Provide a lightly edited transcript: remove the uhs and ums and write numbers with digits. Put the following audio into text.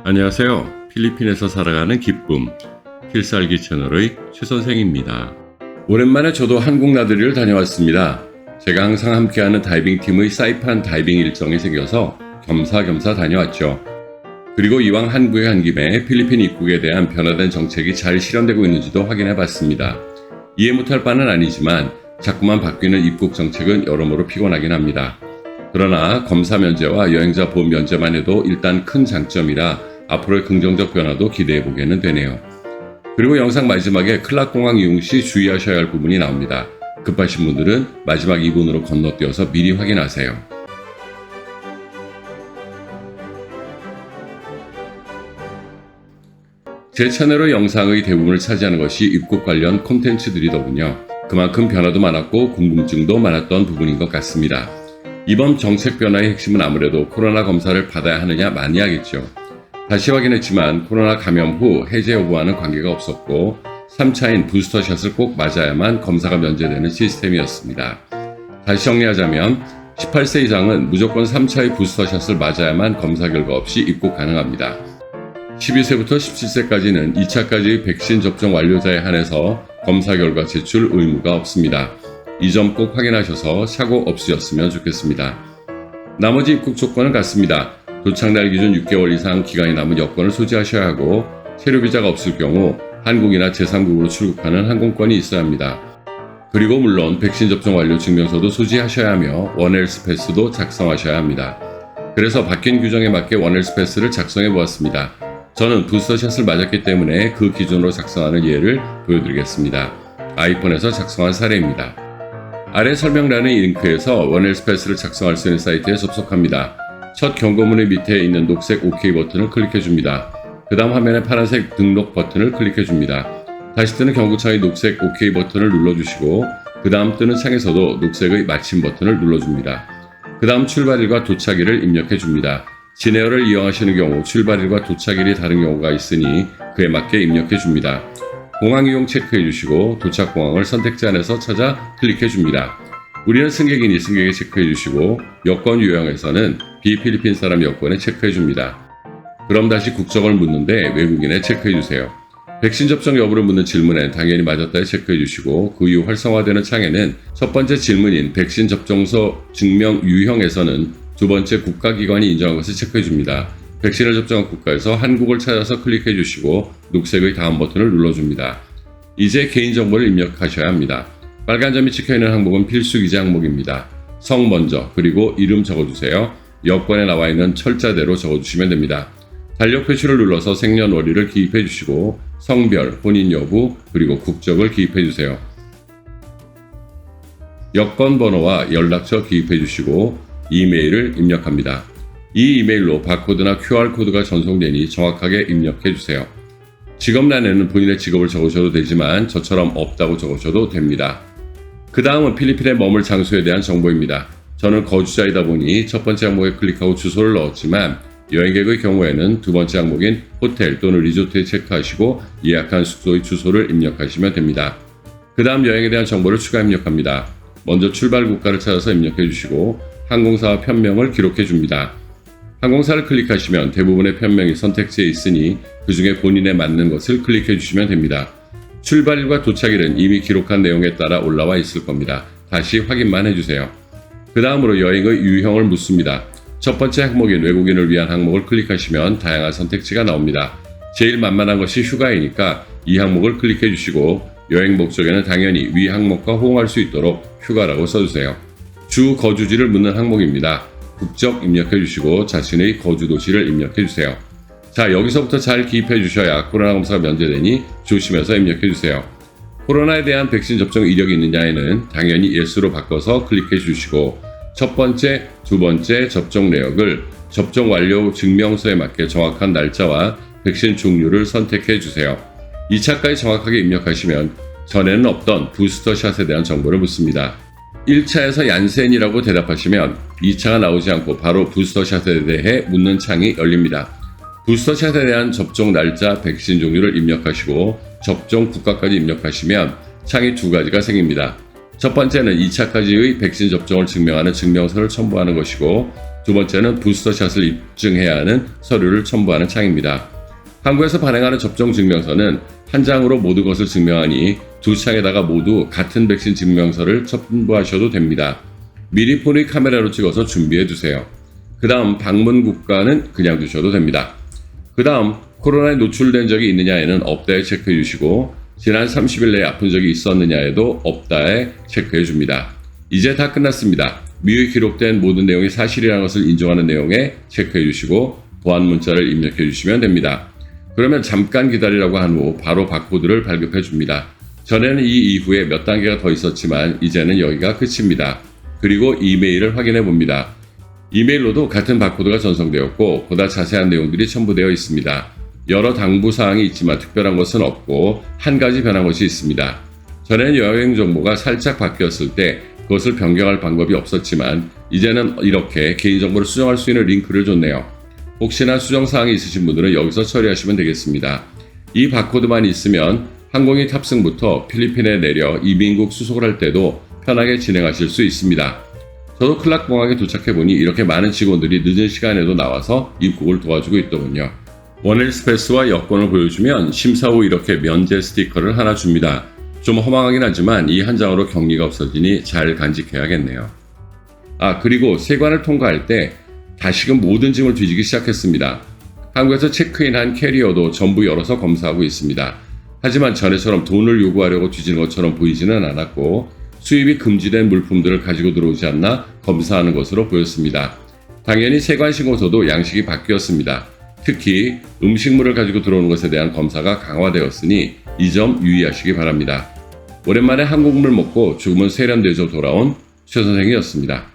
안녕하세요. 필리핀에서 살아가는 기쁨, 필살기 채널의 최 선생입니다. 오랜만에 저도 한국 나들이를 다녀왔습니다. 제가 항상 함께하는 다이빙팀의 사이판 다이빙 일정이 생겨서 겸사겸사 다녀왔죠. 그리고 이왕 한국에 간 김에 필리핀 입국에 대한 변화된 정책이 잘 실현되고 있는지도 확인해 봤습니다. 이해 못할 바는 아니지만 자꾸만 바뀌는 입국 정책은 여러모로 피곤하긴 합니다. 그러나 검사 면제와 여행자 보험 면제만 해도 일단 큰 장점이라 앞으로의 긍정적 변화도 기대해 보게는 되네요. 그리고 영상 마지막에 클락공항 이용 시 주의하셔야 할 부분이 나옵니다. 급하신 분들은 마지막 2분으로 건너뛰어서 미리 확인하세요. 제 채널의 영상의 대부분을 차지하는 것이 입국 관련 콘텐츠들이더군요. 그만큼 변화도 많았고 궁금증도 많았던 부분인 것 같습니다. 이번 정책 변화의 핵심은 아무래도 코로나 검사를 받아야 하느냐 마냐겠죠. 다시 확인했지만 코로나 감염 후 해제 여부와는 관계가 없었고 3차인 부스터샷을 꼭 맞아야만 검사가 면제되는 시스템이었습니다. 다시 정리하자면 18세 이상은 무조건 3차의 부스터샷을 맞아야만 검사 결과 없이 입국 가능합니다. 12세부터 17세까지는 2차까지의 백신 접종 완료자에 한해서 검사 결과 제출 의무가 없습니다. 이 점 꼭 확인하셔서 사고 없으셨으면 좋겠습니다. 나머지 입국 조건은 같습니다. 도착날 기준 6개월 이상 기간이 남은 여권을 소지하셔야 하고 체류비자가 없을 경우 한국이나 제3국으로 출국하는 항공권이 있어야 합니다. 그리고 물론 백신 접종 완료 증명서도 소지하셔야 하며 원헬스 패스도 작성하셔야 합니다. 그래서 바뀐 규정에 맞게 원헬스 패스를 작성해 보았습니다. 저는 부스터샷을 맞았기 때문에 그 기준으로 작성하는 예를 보여드리겠습니다. 아이폰에서 작성한 사례입니다. 아래 설명란의 링크에서 원헬스 패스를 작성할 수 있는 사이트에 접속합니다. 첫 경고문의 밑에 있는 녹색 OK 버튼을 클릭해줍니다. 그 다음 화면에 파란색 등록 버튼을 클릭해줍니다. 다시 뜨는 경고창의 녹색 OK 버튼을 눌러주시고 그 다음 뜨는 창에서도 녹색의 마침 버튼을 눌러줍니다. 그 다음 출발일과 도착일을 입력해줍니다. 진에어를 이용하시는 경우 출발일과 도착일이 다른 경우가 있으니 그에 맞게 입력해줍니다. 공항 이용 체크해주시고 도착 공항을 선택지 안에서 찾아 클릭해줍니다. 우리는 승객이니 승객에 체크해주시고 여권 유형에서는 비필리핀 사람 여권에 체크해줍니다. 그럼 다시 국적을 묻는데 외국인에 체크해주세요. 백신 접종 여부를 묻는 질문엔 당연히 맞았다에 체크해주시고 그 이후 활성화되는 창에는 첫 번째 질문인 백신 접종서 증명 유형에서는 두 번째 국가기관이 인정한 것을 체크해줍니다. 백신을 접종한 국가에서 한국을 찾아서 클릭해주시고 녹색의 다음 버튼을 눌러줍니다. 이제 개인정보를 입력하셔야 합니다. 빨간 점이 찍혀있는 항목은 필수 기재 항목입니다. 성 먼저 그리고 이름 적어주세요. 여권에 나와 있는 철자대로 적어주시면 됩니다. 달력 표시를 눌러서 생년월일을 기입해주시고 성별, 혼인 여부, 그리고 국적을 기입해주세요. 여권 번호와 연락처 기입해주시고 이메일을 입력합니다. 이 이메일로 바코드나 QR코드가 전송되니 정확하게 입력해주세요. 직업란에는 본인의 직업을 적으셔도 되지만 저처럼 없다고 적으셔도 됩니다. 그 다음은 필리핀에 머물 장소에 대한 정보입니다. 저는 거주자이다 보니 첫 번째 항목에 클릭하고 주소를 넣었지만 여행객의 경우에는 두 번째 항목인 호텔 또는 리조트에 체크하시고 예약한 숙소의 주소를 입력하시면 됩니다. 그 다음 여행에 대한 정보를 추가 입력합니다. 먼저 출발 국가를 찾아서 입력해 주시고 항공사와 편명을 기록해 줍니다. 항공사를 클릭하시면 대부분의 편명이 선택지에 있으니 그 중에 본인에 맞는 것을 클릭해 주시면 됩니다. 출발일과 도착일은 이미 기록한 내용에 따라 올라와 있을 겁니다. 다시 확인만 해주세요. 그 다음으로 여행의 유형을 묻습니다. 첫 번째 항목인 외국인을 위한 항목을 클릭하시면 다양한 선택지가 나옵니다. 제일 만만한 것이 휴가이니까 이 항목을 클릭해 주시고 여행 목적에는 당연히 위 항목과 호응할 수 있도록 휴가라고 써주세요. 주 거주지를 묻는 항목입니다. 국적 입력해 주시고 자신의 거주 도시를 입력해 주세요. 자, 여기서부터 잘 기입해 주셔야 코로나 검사가 면제되니 조심해서 입력해 주세요. 코로나에 대한 백신 접종 이력이 있느냐에는 당연히 예스로 바꿔서 클릭해 주시고 첫 번째, 두 번째 접종 내역을 접종 완료 증명서에 맞게 정확한 날짜와 백신 종류를 선택해 주세요. 2차까지 정확하게 입력하시면 전에는 없던 부스터샷에 대한 정보를 묻습니다. 1차에서 얀센이라고 대답하시면 2차가 나오지 않고 바로 부스터샷에 대해 묻는 창이 열립니다. 부스터샷에 대한 접종 날짜, 백신 종류를 입력하시고 접종 국가까지 입력하시면 창이 두 가지가 생깁니다. 첫 번째는 2차까지의 백신 접종을 증명하는 증명서를 첨부하는 것이고, 두 번째는 부스터샷을 입증해야 하는 서류를 첨부하는 창입니다. 한국에서 발행하는 접종 증명서는 한 장으로 모든 것을 증명하니 두 창에다가 모두 같은 백신 증명서를 첨부하셔도 됩니다. 미리 폰의 카메라로 찍어서 준비해 두세요. 그 다음 방문 국가는 그냥 두셔도 됩니다. 그 다음 코로나에 노출된 적이 있느냐에는 없다에 체크해 주시고, 지난 30일 내에 아픈 적이 있었느냐에도 없다에 체크해 줍니다. 이제 다 끝났습니다. 미리 기록된 모든 내용이 사실이라는 것을 인정하는 내용에 체크해 주시고 보안 문자를 입력해 주시면 됩니다. 그러면 잠깐 기다리라고 한 후 바로 바코드를 발급해 줍니다. 전에는 이 이후에 몇 단계가 더 있었지만 이제는 여기가 끝입니다. 그리고 이메일을 확인해 봅니다. 이메일로도 같은 바코드가 전송되었고 보다 자세한 내용들이 첨부되어 있습니다. 여러 당부사항이 있지만 특별한 것은 없고 한 가지 변한 것이 있습니다. 전에는 여행 정보가 살짝 바뀌었을 때 그것을 변경할 방법이 없었지만 이제는 이렇게 개인정보를 수정할 수 있는 링크를 줬네요. 혹시나 수정사항이 있으신 분들은 여기서 처리하시면 되겠습니다. 이 바코드만 있으면 항공기 탑승부터 필리핀에 내려 이민국 수속을 할 때도 편하게 진행하실 수 있습니다. 저도 클락공항에 도착해보니 이렇게 많은 직원들이 늦은 시간에도 나와서 입국을 도와주고 있더군요. 원일스 패스와 여권을 보여주면 심사 후 이렇게 면제 스티커를 하나 줍니다. 좀 허망하긴 하지만 이 한 장으로 격리가 없어지니 잘 간직해야겠네요. 그리고 세관을 통과할 때 다시금 모든 짐을 뒤지기 시작했습니다. 한국에서 체크인한 캐리어도 전부 열어서 검사하고 있습니다. 하지만 전에처럼 돈을 요구하려고 뒤지는 것처럼 보이지는 않았고 수입이 금지된 물품들을 가지고 들어오지 않나 검사하는 것으로 보였습니다. 당연히 세관 신고서도 양식이 바뀌었습니다. 특히 음식물을 가지고 들어오는 것에 대한 검사가 강화되었으니 이 점 유의하시기 바랍니다. 오랜만에 한국물 먹고 죽으면 세련되죠 돌아온 최 선생이었습니다.